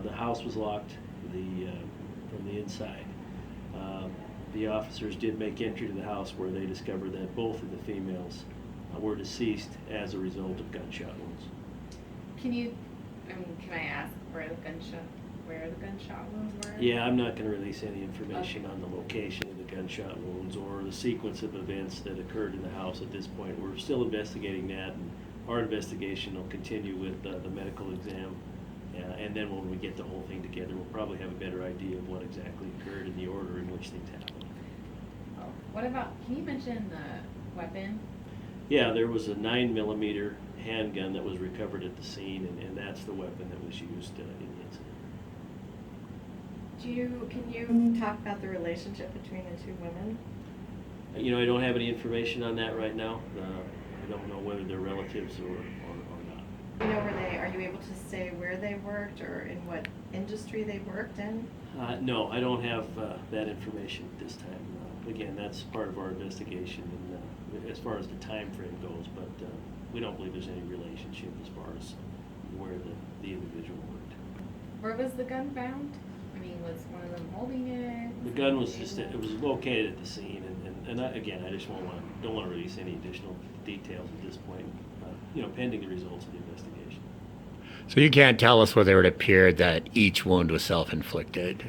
the house was locked from the inside. The officers did make entry to the house where they discovered that both of the females were deceased as a result of gunshot wounds. Can I ask where the gunshot wounds were? Yeah, I'm not going to release any information on the location of the gunshot wounds or the sequence of events that occurred in the house at this point. We're still investigating that, and our investigation will continue with the medical exam. And then when we get the whole thing together, we'll probably have a better idea of what exactly occurred in the order in which things happened. Oh, what about, can you mention the weapon? Yeah, there was a 9mm handgun that was recovered at the scene, and that's the weapon that was used in the incident. Can you talk about the relationship between the two women? You know, I don't have any information on that right now. I don't know whether they're relatives or not. You know are you able to say where they worked or in what industry they worked in? No, I don't have that information at this time. Again, that's part of our investigation, and as far as the time frame goes, but we don't believe there's any relationship as far as where the individual worked. Where was the gun found? I mean, was one of them holding it? The gun was it was located at the scene, and again, I just don't want to release any additional details at this point, pending the results of the investigation. So you can't tell us whether it appeared that each wound was self-inflicted?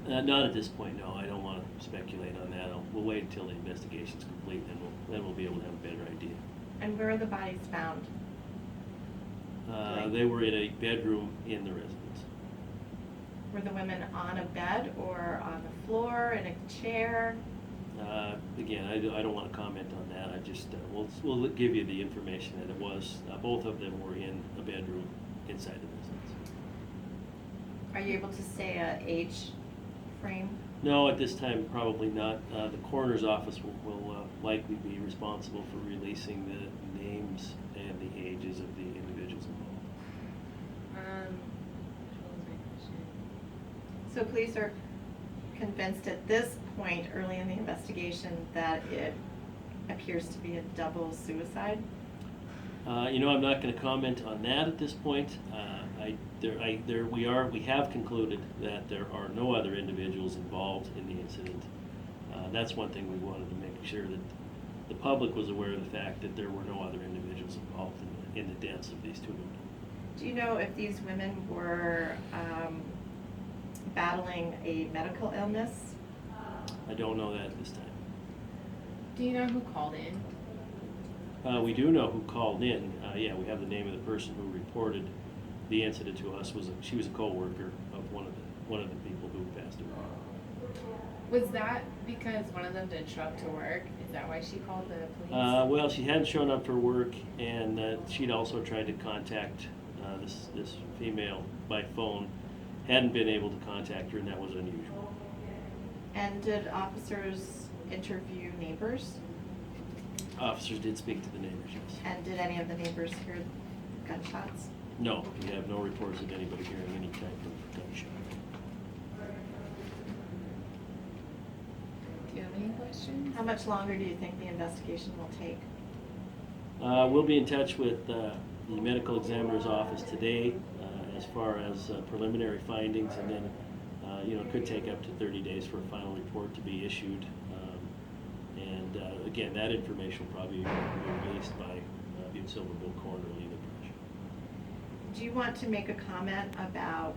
Not at this point, no. I don't want to speculate on that. We'll wait until the investigation's complete, and then we'll be able to have a better idea. And where are the bodies found? They were in a bedroom in the residence. Were the women on a bed or on the floor, in a chair? Again, I don't want to comment on that. I just we'll give you the information that it was. Both of them were in a bedroom inside the residence. Are you able to say an age frame? No, at this time, probably not. The coroner's office will likely be responsible for releasing the names and the ages of the individuals involved. What was my question? So police are convinced at this point, early in the investigation, that it appears to be a double suicide? I'm not going to comment on that at this point. We have concluded that there are no other individuals involved in the incident. That's one thing we wanted to make sure that the public was aware of the fact that there were no other individuals involved in the deaths of these two women. Do you know if these women were battling a medical illness? I don't know that at this time. Do you know who called in? We do know who called in. We have the name of the person who reported the incident to us. She was a co-worker of one of the people who passed away. Was that because one of them didn't show up to work? Is that why she called the police? Well, she hadn't shown up for work, and she'd also tried to contact this female by phone. Hadn't been able to contact her, and that was unusual. And did officers interview neighbors? Officers did speak to the neighbors, yes. And did any of the neighbors hear gunshots? No, we have no reports of anybody hearing any type of gunshot. Do you have any questions? How much longer do you think the investigation will take? We'll be in touch with the medical examiner's office today as far as preliminary findings, and then it could take up to 30 days for a final report to be issued. Again, that information will probably be released by Butte Silverville Coroner Lee Brush. Do you want to make a comment about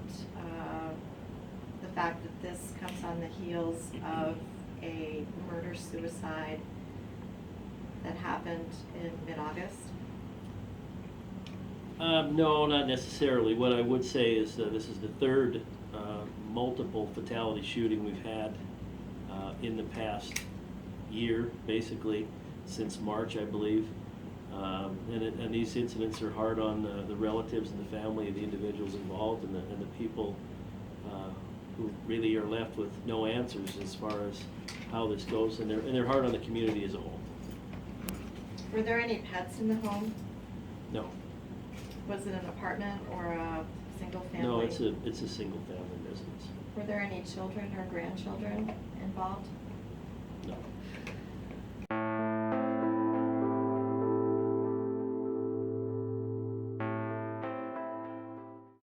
the fact that this comes on the heels of a murder-suicide that happened in mid-August? No, not necessarily. What I would say is this is the third multiple fatality shooting we've had in the past year, basically, since March, I believe. And these incidents are hard on the relatives and the family of the individuals involved, and the people who really are left with no answers as far as how this goes, and they're hard on the community as a whole. Were there any pets in the home? No. Was it an apartment or a single family? No, it's a single family residence. Were there any children or grandchildren involved? No.